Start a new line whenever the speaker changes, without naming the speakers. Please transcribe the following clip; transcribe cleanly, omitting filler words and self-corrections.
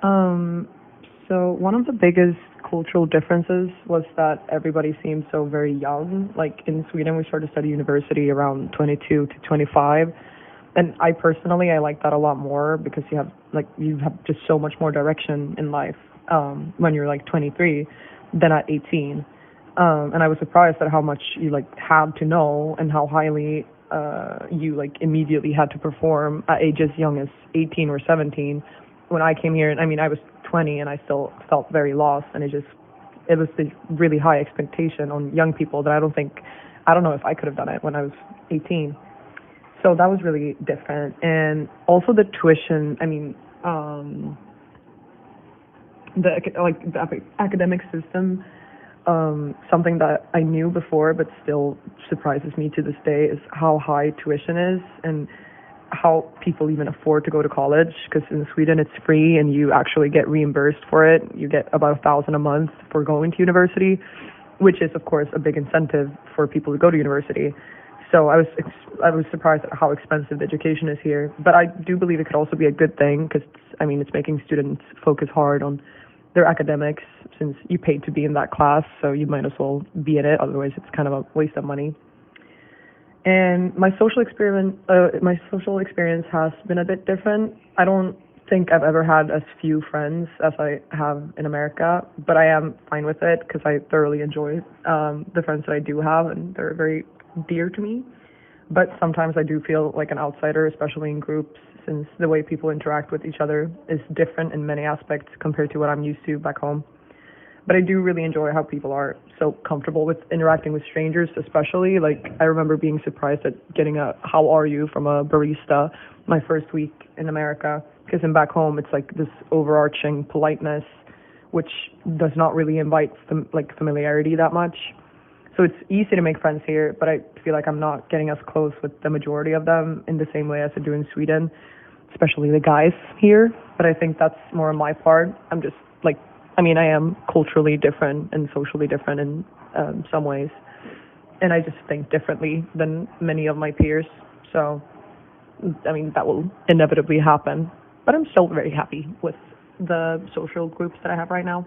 Um, so one of the biggest cultural differences was that everybody seemed so very young. Like in Sweden, we started to study university around 22 to 25, and I personally I like that a lot more because you have just so much more direction in life when you're like 23 than at 18. And I was surprised at how much you like had to know and how highly you like immediately had to perform at ages young as 18 or 17. When I came here, and I mean I was 20 and I still felt very lost, and it was this really high expectation on young people that I don't know if I could have done it when I was 18. So that was really different, and also the tuition. I mean, the academic system, something that I knew before but still surprises me to this day is how high tuition is and how people even afford to go to college. Because in Sweden it's free and you actually get reimbursed for it. You get about 1,000 a month for going to university, which is of course a big incentive for people to go to university. So I was surprised at how expensive the education is here, but I do believe it could also be a good thing because I mean it's making students focus hard on their academics since you paid to be in that class, so you might as well be in it. Otherwise, it's kind of a waste of money. And my social experience has been a bit different. I don't think I've ever had as few friends as I have in America, but I am fine with it because I thoroughly enjoy the friends that I do have, and they're very dear to me. But sometimes I do feel like an outsider, especially in groups, since the way people interact with each other is different in many aspects compared to what I'm used to back home. But I do really enjoy how people are so comfortable with interacting with strangers, especially. Like, I remember being surprised at getting a "how are you" from a barista my first week in America, because in back home it's like this overarching politeness, which does not really invite familiarity that much. So it's easy to make friends here, but I feel like I'm not getting as close with the majority of them in the same way as I do in Sweden, especially the guys here. But I think that's more on my part. I'm just like, I mean, I am culturally different and socially different in some ways, and I just think differently than many of my peers. So, I mean, that will inevitably happen. But I'm still very happy with the social groups that I have right now.